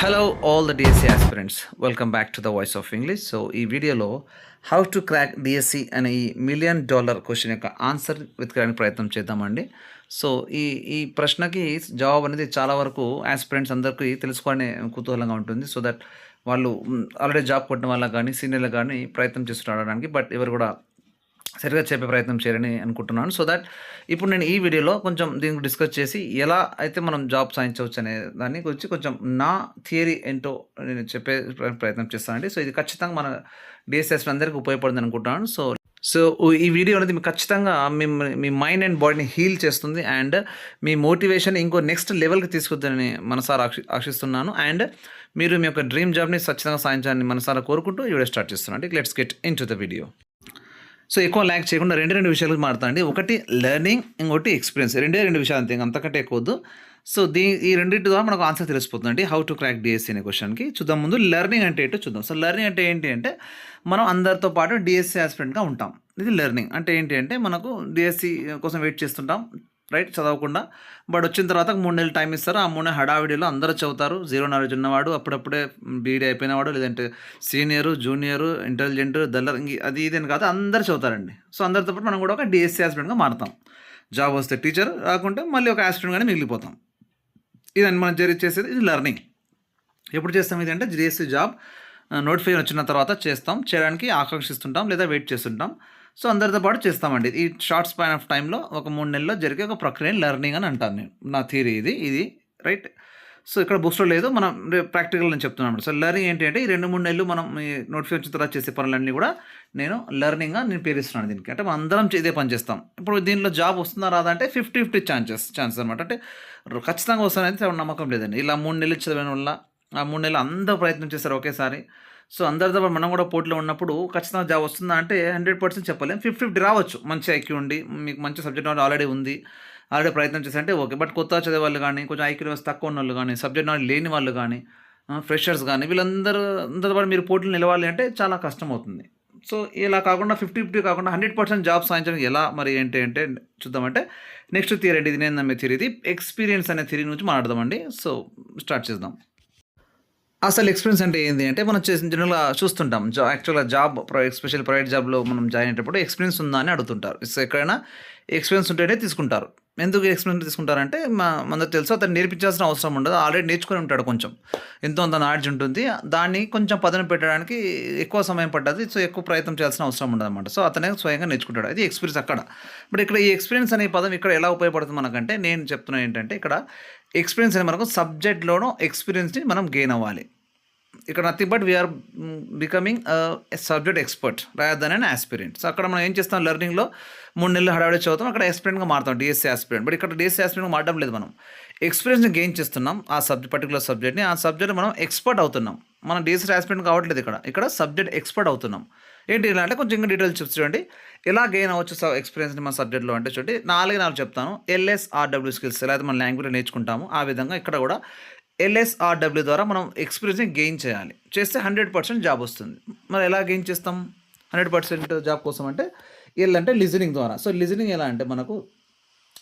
Hello all the DSC aspirants, welcome back to the voice of English. So ఈ వీడియోలో how to crack DSC అనే ఈ $1,000,000 question యొక్క answer వెతకడానికి ప్రయత్నం చేద్దామండి. సో ఈ ఈ ప్రశ్నకి జవాబు అనేది చాలా వరకు ఆస్పిరెంట్స్ అందరికీ తెలుసుకోవాలనే కుతూహలంగా ఉంటుంది. సో దట్ వాళ్ళు ఆల్రెడీ జాబ్ కొట్టిన వాళ్ళకి కానీ సీనియర్లకు కానీ ప్రయత్నం చేస్తుండడానికి, బట్ ఎవరు కూడా సరిగ్గా చెప్పే ప్రయత్నం చేయాలని అనుకుంటున్నాను. సో దట్ ఇప్పుడు నేను ఈ వీడియోలో కొంచెం దీని గురించి డిస్కస్ చేసి ఎలా అయితే మనం జాబ్ సాధించవచ్చు అనే దాని గురించి కొంచెం నా థియరీ ఏంటో నేను చెప్పే ప్రయత్నం చేస్తానండి. సో ఇది ఖచ్చితంగా మన డిఎస్ఎస్ అందరికీ ఉపయోగపడుతుంది అనుకుంటున్నాను. సో ఈ వీడియో అనేది మీకు ఖచ్చితంగా మీ మైండ్ అండ్ బాడీని హీల్ చేస్తుంది అండ్ మీ మోటివేషన్ ఇంకో నెక్స్ట్ లెవెల్కి తీసుకొద్దని మనసారా ఆశిస్తున్నాను. అండ్ మీరు మీ యొక్క డ్రీమ్ జాబ్ని ఖచ్చితంగా సాధించాలని మనసారా కోరుకుంటూ ఈ వీడియో స్టార్ట్ చేస్తున్నాను. Let's get in to the video. So ఎక్కువ ల్యాక్ చేయకుండా రెండు విషయాలు మాట్లాడండి. ఒకటి లెర్నింగ్, ఇంకోటి ఎక్స్పీరియన్స్. రెండు విషయాలు అంతే, అంతకంటే ఎక్కువద్దు. సో ఈ రెండింటి ద్వారా మనకు ఆన్సర్ తెలిసిపోతుందండి. హౌ టు క్రాక్ డిఎస్సి అనే క్వశ్చన్కి చూద్దాం. ముందు లెర్నింగ్ అంటే ఏంటో చూద్దాం. సో లెర్నింగ్ అంటే ఏంటి అంటే మనం అందరితో పాటు డిఎస్సి ఆస్పిరెంట్గా ఉంటాం. ఇది లెర్నింగ్ అంటే ఏంటి అంటే మనకు డిఎస్సి కోసం వెయిట్ చేస్తుంటాం, రైట్, చదవకుండా. బట్ వచ్చిన తర్వాత 3 నెలలు టైం ఇస్తారు. ఆ 3 నెలలు హడావిడిలో అందరూ చదువుతారు. జీరో నాలెడ్జ్ ఉన్నవాడు, అప్పుడప్పుడే బీఈడీ అయిపోయినవాడు, లేదంటే సీనియరు, జూనియరు, ఇంటెలిజెంట్, దల్లర్, అది ఇది అని కాదు, అందరూ చదువుతారండి. సో అందరితో పాటు మనం కూడా ఒక డిఎస్సి ఆస్పిరెంట్గా మారుతాం. జాబ్ వస్తే టీచర్, రాకుంటే మళ్ళీ ఒక ఆస్పిరెంట్గానే మిగిలిపోతాం. ఇదని మనం చేసేది ఇది లెర్నింగ్. ఎప్పుడు చేస్తాం ఇది అంటే డిఎస్సి జాబ్ నోటిఫికేషన్ వచ్చిన తర్వాత చేయడానికి ఆకాంక్షిస్తుంటాం లేదా వెయిట్ చేస్తుంటాం. సో అందరితో పాటు చేస్తామండి. ఈ షార్ట్ స్పాన్ ఆఫ్ టైంలో ఒక 3 నెలల్లో జరిగే ఒక ప్రక్రియని లెర్నింగ్ అని అంటాను నేను. నా థియరీ ఇది రైట్. సో ఇక్కడ బుక్స్లో లేదు, మనం ప్రాక్టికల్ నేను చెప్తున్నాను. సో లెర్నింగ్ ఏంటి అంటే ఈ 2-3 నెలలు మనం ఈ నోటిఫికేషన్ తర్వాత చేసే పనులన్నీ కూడా నేను లెర్నింగ్గా నేను పేరుస్తున్నాను దీనికి. అంటే మనం అందరం ఇదే పని చేస్తాం. ఇప్పుడు దీనిలో జాబ్ వస్తుందా రాదా అంటే 50-50 ఛాన్సెస్ అనమాట. అంటే ఖచ్చితంగా వస్తుందనేది నమ్మకం లేదండి. ఇలా 3 నెలలు చదివిన వల్ల ఆ 3 నెలలు అందరూ ప్రయత్నం చేస్తారు ఒకేసారి. సో అందరితో మనం కూడా పోటీలో ఉన్నప్పుడు ఖచ్చితంగా జాబ్ వస్తుందా అంటే 100% చెప్పలేం. 50-50 రావచ్చు. మంచి ఐక్యూ ఉండి, మీకు మంచి సబ్జెక్ట్ నాలెడ్జ్ ఆల్రెడీ ఉంది, ఆల్రెడీ ప్రయత్నం చేశారంటే ఓకే. బట్ కొత్తగా చదివే వాళ్ళు కానీ, కొంచెం ఐక్యూ లెవెల్స్ తక్కువ ఉన్న వాళ్ళు కానీ, సబ్జెక్ట్ నాలెడ్జ్ లేని వాళ్ళు కానీ, ఫ్రెషర్స్ కానీ, అందరితో పాటు మీరు పోటీలు నిలవాలి అంటే చాలా కష్టం అవుతుంది. సో ఇలా కాకుండా 50-50 కాకుండా 100% జాబ్ సాధించడానికి ఎలా మరి ఏంటి అంటే చూద్దామంటే నెక్స్ట్ థియరీ అంటే ఇది నేను నమ్మే థియరీ, ఇది ఎక్స్పీరియన్స్ అనే థియరీ నుంచి మాట్లాడదామండి. సో స్టార్ట్ చేద్దాం. అసలు ఎక్స్పీరియన్స్ అంటే ఏంటి అంటే మనం జనరల్గా చూస్తుంటాం, యాక్చువల్గా జాబ్ ఎస్పెషల్ ప్రైవేట్ జాబ్లో మనం జాయిన్ అయ్యేటప్పుడు ఎక్స్పీరియన్స్ ఉందా అని అడుగుతుంటారు. సో ఎక్కడైనా ఎక్స్పీరియన్స్ ఉంటేనే తీసుకుంటారు. ఎందుకు ఎక్స్పీరియన్స్ తీసుకుంటారంటే మనకు తెలుసు అతను నేర్పించాల్సిన అవసరం ఉండదు, ఆల్రెడీ నేర్చుకొని ఉంటాడు, కొంచెం ఎంతో అంత నాలెడ్జ్ ఉంటుంది. దాన్ని కొంచెం పదన పెట్టడానికి ఎక్కువ సమయం పడ్డది. సో ఎక్కువ ప్రయత్నం చేయాల్సిన అవసరం ఉండదు అనమాట. సో అతనే స్వయంగా నేర్చుకుంటాడు. అది ఎక్స్పీరియన్స్ అక్కడ. బట్ ఇక్కడ ఈ ఎక్స్పీరియన్స్ అనే పదం ఇక్కడ ఎలా ఉపయోగపడుతుంది మనకంటే, నేను చెప్తున్నా ఏంటంటే ఇక్కడ ఎక్స్పీరియన్స్ అనేది మనకు సబ్జెక్ట్లోనూ ఎక్స్పీరియన్స్ని మనం గెయిన్ అవ్వాలి. ఇక్కడ nothing but we are becoming subject expert rather than an aspirant. So అక్కడ మనం ఏం చేస్తాం, లెర్నింగ్లో 3 నెలలు హడావిడి చదువుతాం, అక్కడ ఆస్పిరెంట్గా మారుతాం, డిఎస్సి ఆస్పిరెంట్. బట్ ఇక్కడ డిఎస్సి ఆస్పిరెంట్గా మారడం లేదు, మనం ఎక్స్పీరియన్స్ని గెయిన్ చేస్తున్నాం. ఆ పర్టికులర్ సబ్జెక్ట్ని, ఆ సబ్జెక్ట్ మనం ఎక్స్పర్ట్ అవుతున్నాం. మనం డిఎస్సి ఆస్పిరెంట్ కావట్లేదు, ఇక్కడ సబ్జెక్ట్ ఎక్స్పర్ట్ అవుతున్నాం. ఏంటి ఇలా అంటే కొంచెం ఇంకా డీటెయిల్స్ చూడండి. ఎలా గెయిన్ అవ్వచ్చు ఎక్స్పీరియన్స్ని మన సబ్జెక్ట్లో అంటే చూడండి, 4 చెప్తాను. LSRW స్కిల్స్ ఎలా అయితే మన లాంగ్వేజ్లో నేర్చుకుంటాము, ఆ విధంగా ఇక్కడ కూడా LSRW ద్వారా మనం ఎక్స్పీరియన్స్ని గెయిన్ చేయాలి. చేస్తే 100% జాబ్ వస్తుంది. మరి ఎలా గెయిన్ చేస్తాం 100% జాబ్ కోసం అంటే అంటే లిజనింగ్ ద్వారా. సో లిజనింగ్ ఎలా అంటే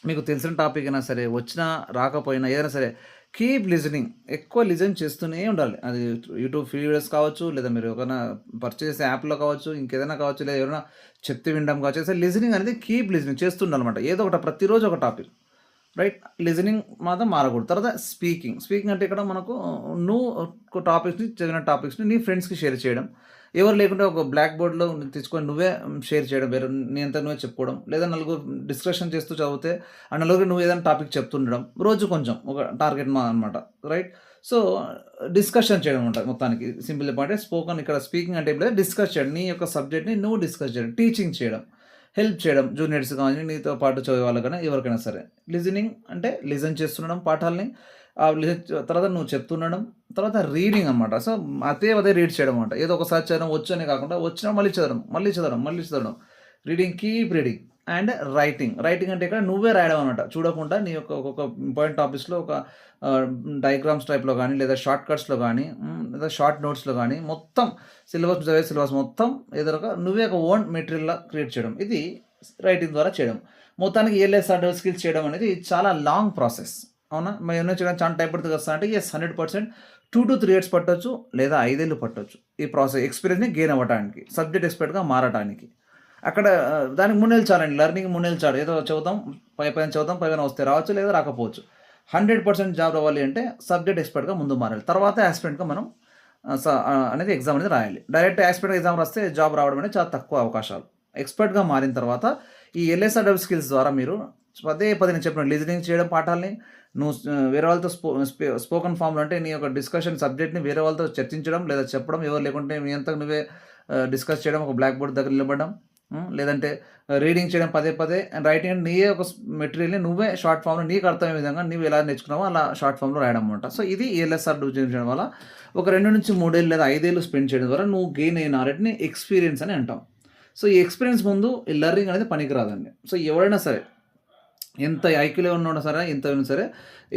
మీకు తెలిసిన టాపిక్ అయినా సరే, వచ్చినా రాకపోయినా ఏదైనా సరే, కీప్ లిజనింగ్, ఎక్కువ లిజన్ చేస్తూనే ఉండాలి. అది యూట్యూబ్ వీడియోస్ కావచ్చు, లేదా మీరు ఏమైనా పర్చేస్ చేసే యాప్లో కావచ్చు, ఇంకేదైనా కావచ్చు, లేదా ఎవరైనా చెప్తే వినడం కావచ్చు. సో లిజనింగ్ అనేది కీప్ లిజనింగ్ చేస్తుండాలన్నమాట. ఏదో ఒకటి ప్రతిరోజు ఒక టాపిక్, రైట్. లిజనింగ్ మాత్రం మారకూడదు. తర్వాత స్పీకింగ్ అంటే ఇక్కడ మనకు నువ్వు చదివిన టాపిక్స్ని నీ ఫ్రెండ్స్కి షేర్ చేయడం, ఎవరు లేకుంటే ఒక బ్లాక్ బోర్డ్లో తెచ్చుకొని నువ్వే షేర్ చేయడం, వేరే నీ అంతా నువ్వే చెప్పుకోవడం, లేదా నలుగురు డిస్కషన్ చేస్తూ చదివితే ఆ నలుగురు నువ్వు ఏదైనా టాపిక్ చెప్తుండడం, రోజు కొంచెం ఒక టార్గెట్ అనమాట, రైట్. సో డిస్కషన్ చేయడం ఉంటుంది మొత్తానికి. Simple point spoken. ఇక్కడ స్పీకింగ్ అంటే డిస్కస్ చేయడం, నీ యొక్క సబ్జెక్ట్ని నువ్వు డిస్కస్ చేయడం, టీచింగ్ చేయడం, హెల్ప్ చేయడం, జూనియర్స్ కానీ నీతో పాటు చదివే వాళ్ళకైనా ఎవరికైనా సరే. లిజనింగ్ అంటే లిజన్ చేస్తుండడం పాఠాలని, తర్వాత నువ్వు చెప్తుండడం, తర్వాత రీడింగ్ అనమాట. సో అదే రీడ్ చేయడం అనమాట. ఏదో ఒకసారి చదవడం వచ్చు అని కాకుండా వచ్చినా మళ్ళీ చదవడం. Reading, keep reading. And writing అంటే ఇక్కడ నువ్వే రాయడం అనమాట, చూడకుండా నీ యొక్క ఒక్కొక్క ఇంపార్టెంట్ టాపిక్స్లో ఒక డయాగ్రామ్స్ టైప్లో కానీ, లేదా షార్ట్ కట్స్లో కానీ, లేదా షార్ట్ నోట్స్లో కానీ, మొత్తం సిలబస్ మొత్తం ఏదో నువ్వే ఒక ఓన్ మెటీరియల్లా క్రియేట్ చేయడం. ఇది రైటింగ్ ద్వారా చేయడం. మొత్తానికి LSRW స్కిల్స్ చేయడం అనేది చాలా లాంగ్ ప్రాసెస్. అవునా? మరి ఎంఎస్ చేయడానికి చాలా టైం పడుతుంది కదా అంటే యెస్ 100% 2-3 ఇయర్స్ పట్టొచ్చు. లేదా 5 ఏళ్ళు పట్టొచ్చు. ఈ ప్రాసెస్ ఎక్స్‌పీరియన్స్‌ని గెయిన్ అవ్వటానికి. సబ్జెక్ట్ ఎక్స్‌పర్ట్‌గా మారటానికి. అక్కడ దానికి 3 నెలలు చాలండి. లెర్నింగ్ 3 నెలలు చాలు. ఏదో చదువుతాం, పైన చదువుతాం, పైన వస్తే రావచ్చు లేదా రాకపోవచ్చు. 100% జాబ్ రావాలి అంటే సబ్జెక్ట్ ఎక్స్‌పర్ట్‌గా ముందు మారాలి. తర్వాత యాస్పిరెంట్‌గా మనం అనేది ఎగ్జామ్ అనేది రాయాలి. డైరెక్ట్ యాస్పిరెంట్ ఎగ్జామ్ రాస్తే జాబ్ రావడం అనేది చాలా తక్కువ అవకాశాలు. ఎక్స్‌పర్ట్‌గా మారిన తర్వాత ఈ ఎల్ఎస్ఆర్‌డబ్ల్యూ స్కిల్స్ ద్వారా మీరు పదే పదే నేను చెప్పినట్టు లిజనింగ్ చేయడం పాఠాల్ని నువ్వు వేరే వాళ్ళతో స్పోకెన్ ఫామ్‌లో అంటే నీ యొక్క డిస్కషన్ సబ్జెక్ట్‌ని వేరే వాళ్ళతో చర్చించడం లేదా చెప్పడం ఎవరు లేకుంటే నీ అంతకు నువ్వే డిస్కస్ చేయడం ఒక బ్లాక్ బోర్డ్ దగ్గర నిలబడడం. లేదంటే రీడింగ్ చేయడం పదే పదే అండ్ రైటింగ్ అంటే నీయే ఒక మెటీరియల్‌ని నువ్వే షార్ట్ ఫామ్‌లో నీకు అర్థమయ్యే విధంగా నువ్వు ఎలా నేర్చుకున్నావో అలా షార్ట్ ఫామ్‌లో రాయడం అనమాట. సో ఇది ఏఎల్ఎస్ఆర్ చేయడం వల్ల ఒక 2-3 ఏళ్ళు లేదా 5 ఏళ్ళు స్పెండ్ చేయడం ద్వారా నువ్వు గెయిన్ అయిన నాలెడ్జ్‌ని ఎక్స్‌పీరియన్స్ అని అంటాం. సో ఈ ఎక్స్‌పీరియన్స్ ముందు ఈ లెర్నింగ్ అనేది పనికిరాదండి. సో ఎవరైనా సరే ఎంత ఐక్యూలో ఉన్నోడు సరే, ఎంత ఉన్నా సరే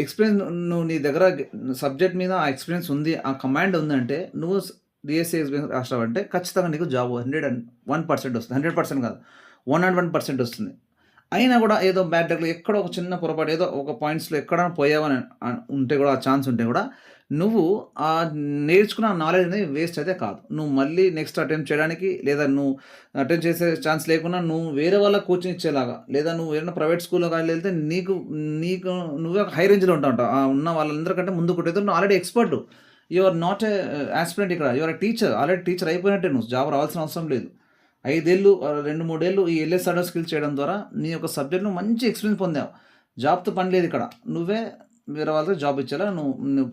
ఎక్స్‌పీరియన్స్ నువ్వు నీ దగ్గర సబ్జెక్ట్ మీద ఆ ఎక్స్‌పీరియన్స్ ఉంది, ఆ కమాండ్ ఉందంటే నువ్వు డీఎస్సీ ఎగ్జామ్ రాసావంటే ఖచ్చితంగా నీకు జాబ్ 101% వస్తుంది. 100% కాదు. 101% వస్తుంది. అయినా కూడా ఏదో బ్యాడ్ లక్‌లో ఎక్కడో ఒక చిన్న పొరపాటు ఏదో ఒక పాయింట్స్‌లో ఎక్కడైనా పోయావని ఉంటే కూడా ఆ ఛాన్స్ ఉంటే కూడా నువ్వు నేర్చుకున్న నాలెడ్జ్ అనేది వేస్ట్ అయితే కాదు. నువ్వు మళ్ళీ నెక్స్ట్ అటెంప్ట్ చేయడానికి లేదా నువ్వు అటెంప్ట్ చేసే ఛాన్స్ లేకున్నా నువ్వు వేరే వాళ్ళకి కోచింగ్ ఇచ్చేలాగా లేదా నువ్వు ఏదైనా ప్రైవేట్ స్కూల్‌లో గాని వెళ్తే నీకు నీకు నువ్వే ఒక హై రేంజ్‌లో ఉంటావు. ఉన్న వాళ్ళందరికంటే ముందు కొట్టేది నువ్వు already expert. You are not a aspirant ఇక్కడ. You are a teacher. Already teacher అయిపోయినట్టే నువ్వు. జాబ్ రావాల్సిన అవసరం లేదు. 5 ఏళ్ళు 2, 3 ఏళ్ళు ఈ ఎల్ఎస్ఆర్‌డబ్ల్యూ స్కిల్స్ చేయడం ద్వారా నీ యొక్క సబ్జెక్ట్‌లో మంచి ఎక్స్‌పీరియన్స్ పొందావు. జాబ్‌తో పని లేదు ఇక్కడ. నువ్వే వేరే వాళ్ళకి జాబ్ ఇచ్చేలా నువ్వు నువ్వు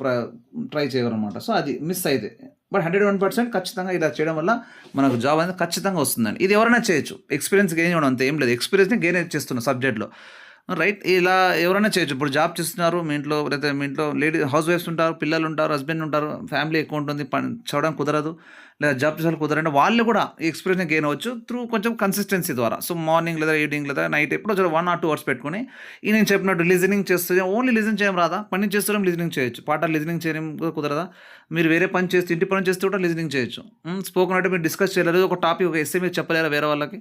ట్రై చేయగలనమాట. సో అది మిస్ అయితే. బట్ 101% ఖచ్చితంగా ఇలా చేయడం వల్ల మనకు జాబ్ అనేది ఖచ్చితంగా వస్తుందండి. ఇది ఎవరైనా చేయొచ్చు. ఎక్స్‌పీరియన్స్ గెయిన్ అవ్వడం అంతే ఏం లేదు. ఎక్స్‌పీరియన్స్‌ని గెయిన్ చేస్తున్నా సబ్జెక్ట్‌లో. రైట్. ఇలా ఎవరైనా చేయొచ్చు. ఇప్పుడు జాబ్ చేస్తున్నారు మీ ఇంట్లో లేతే మీ ఇంట్లో హౌస్ వైఫ్స్ ఉంటారు, పిల్లలు ఉంటారు, హస్బెండ్ ఉంటారు, ఫ్యామిలీ ఎక్కువ ఉంటుంది. చదవడం కుదరదు. లేదా జాబ్ చేసేవాళ్ళు కుదరంటే వాళ్ళు కూడా ఈ ఎక్స్‌పీరియన్స్‌ని గెయిన్ అవ్వచ్చు త్రూ కొంచెం కన్సిస్టెన్సీ ద్వారా. సో మార్నింగ్ లేదా ఈవినింగ్ లేదా నైట్ ఎప్పుడో 1 ఆర్ 2 అవర్స్ పెట్టుకొని ఈ నేను చెప్పినట్టు లిజనింగ్ చేస్తే ఓన్లీ లిజన్ చేయడం రాదా? పని చేస్తూనే లిజనింగ్ చేయొచ్చు. పాఠాలు లిజనింగ్ చేయడం కుదరదా? మీరు వేరే పని చేస్తూ ఇంటి పని చేస్తూ కూడా లిజనింగ్ చేయొచ్చు. స్పోకెన్ అంటే మీరు డిస్కస్ చేయలేరు. ఒక టాపిక్ ఒక ఎస్సే మీరు చెప్పలేరా వేరే వాళ్ళకి?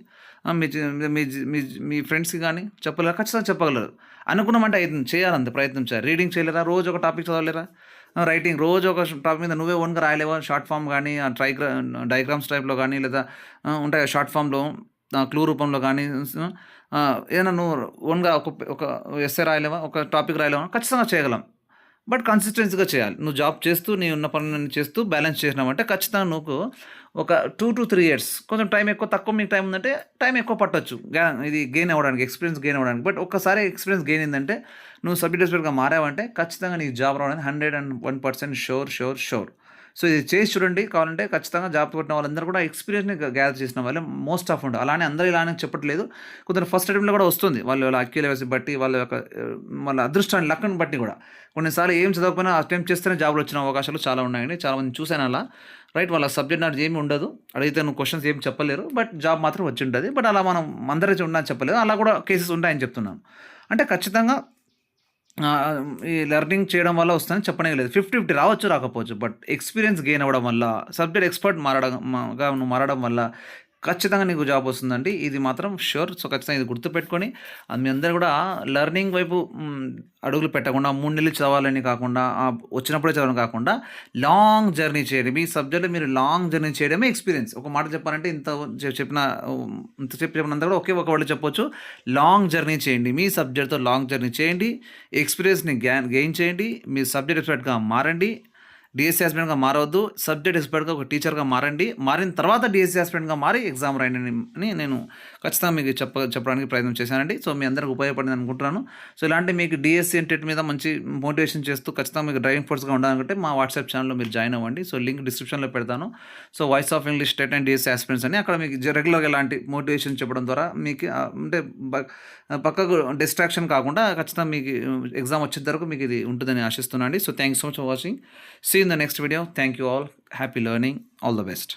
మీ జీ మీ జీ మీ మీ ఫ్రెండ్స్‌కి గాని చెప్పలేరా? ఖచ్చితంగా చెప్పగలరు. అనుకున్నామంటే అయితుంది. చేయాలంతే ప్రయత్నం చేయాలి. రీడింగ్ చేయలేరా? రోజు ఒక టాపిక్ చదవలేరా? రైటింగ్ రోజు ఒక టాపిక్ మీద నువ్వే ఓన్‌గా రాయలేవా? షార్ట్ ఫార్మ్ గానీ, డయాగ్రామ్స్ టైప్‌లో గానీ లేదా ఉంటాయి షార్ట్ ఫార్మ్‌లో క్లూ రూపంలో గానీ ఏదైనా నువ్వు ఓన్‌గా ఒక ఎస్సే రాయలేవా? ఒక టాపిక్ రాయలేవా? ఖచ్చితంగా చేయగలం. బట్ కన్సిస్టెన్సీగా చేయాలి. నువ్వు జాబ్ చేస్తూ నీ ఉన్న పనులన్నీ చేస్తూ బ్యాలెన్స్ చేసినావంటే ఖచ్చితంగా నువ్వు ఒక 2-3 ఇయర్స్ కొంచెం టైం ఎక్కువ తక్కువ మీకు టైం ఉందంటే టైం ఎక్కువ పట్టొచ్చు. ఇది గెయిన్ అవ్వడానికి ఎక్స్‌పీరియన్స్ గెయిన్ అవ్వడానికి. బట్ ఒక్కసారి ఎక్స్‌పీరియన్స్ గెయిన్ అయిందంటే నువ్వు సబ్జెక్ట్ ఎక్స్‌పర్ట్‌గా మారావంటే ఖచ్చితంగా నీకు జాబ్ రావడానికి 101% షూర్, షూర్, షూర్. సో ఇది చేసి చూడండి. కావాలంటే ఖచ్చితంగా జాబ్ కొట్టిన వాళ్ళందరూ కూడా ఎక్స్‌పీరియన్స్‌ని గ్యాదర్ చేసిన వాళ్ళే మోస్ట్ ఆఫ్ ఉంటారు. అలానే అందరూ ఇలానే చెప్పట్లేదు. కొందరు ఫస్ట్ అటెంప్ట్‌లో కూడా వస్తుంది. వాళ్ళ ఐక్యూ లెవెల్స్ బట్టి వాళ్ళ యొక్క వాళ్ళ అదృష్టాన్ని లక్‌ని బట్టి కూడా. కొన్నిసార్లు ఏం చదవకపోయినా అటెంప్ట్ చేస్తేనే జాబ్‌లు వచ్చిన అవకాశాలు చాలా ఉన్నాయండి. చాలామందిని చూసాను అలా. రైట్. వాళ్ళ సబ్జెక్ట్ నాలెడ్జ్ ఏమి ఉండదు. అడిగితే నువ్వు క్వెషన్స్ ఏమి చెప్పలేరు. బట్ జాబ్ మాత్రం వచ్చి ఉంటది. బట్ అలా మనం అందరూ ఉండని చెప్పలేదు. అలా కూడా కేసెస్ ఉంటాయని చెప్తున్నాను. అంటే ఖచ్చితంగా ఈ లెర్నింగ్ చేయడం వల్ల వస్తుందని చెప్పనే లేదు. 50-50 రావచ్చు, రాకపోవచ్చు. బట్ ఎక్స్‌పీరియన్స్ గెయిన్ అవ్వడం వల్ల, సబ్జెక్ట్ ఎక్స్‌పర్ట్ నువ్వు మారడం వల్ల ఖచ్చితంగా నీకు జాబ్ వస్తుందండి. ఇది మాత్రం ష్యూర్. సో ఖచ్చితంగా ఇది గుర్తుపెట్టుకొని మీ అందరూ కూడా లెర్నింగ్ వైపు అడుగులు పెట్టకుండా 3 నెలలు చదవాలని కాకుండా వచ్చినప్పుడే చదవడం కాకుండా లాంగ్ జర్నీ చేయండి. మీ సబ్జెక్ట్‌లో మీరు లాంగ్ జర్నీ చేయడమే ఎక్స్‌పీరియన్స్. ఒక మాట చెప్పాలంటే ఇంతసేపు చెప్పినంత కూడా ఒకే ఒక వర్డ్‌లో చెప్పొచ్చు. లాంగ్ జర్నీ చేయండి. మీ సబ్జెక్ట్‌తో లాంగ్ జర్నీ చేయండి. ఎక్స్‌పీరియన్స్‌ని గెయిన్ చేయండి. మీ సబ్జెక్ట్ ఎక్స్‌పర్ట్‌గా మారండి. డీఎస్సీ ఆస్పిరెంట్‌గా మారవద్దు. సబ్జెక్ట్ ఎక్స్‌పర్ట్‌గా ఒక టీచర్‌గా మారండి. మారిన తర్వాత డీఎస్సీ ఆస్పిరెంట్‌గా మారి ఎగ్జామ్ రాయండి అని నేను ఖచ్చితంగా మీకు చెప్పడానికి ప్రయత్నం చేశానండి. సో మీ అందరికి ఉపయోగపడింది అనుకుంటున్నాను. సో ఇలాంటి మీకు డీఎస్సీ టెట్ మీద మంచి మోటివేషన్ చేస్తూ ఖచ్చితంగా మీకు డ్రైవింగ్ ఫోర్స్‌గా ఉండాలనుకుంటే మా వాట్సాప్ ఛానల్‌లో మీరు జాయిన్ అవ్వండి. సో లింక్ డిస్క్రిప్షన్‌లో పెడతాను. So voice of English TET and DSC aspirants అని అక్కడ మీకు రెగ్యులర్‌గా ఇలాంటి మోటివేషన్ చెప్పడం ద్వారా మీకు అంటే పక్కకు డిస్ట్రాక్షన్ కాకుండా ఖచ్చితంగా మీకు ఎగ్జామ్ వచ్చేంత వరకు మీకు ఇది ఉంటుందని ఆశిస్తున్నాను అండి. So thank you so much for watching. See in the next video. Thank you all. Happy learning. All the best.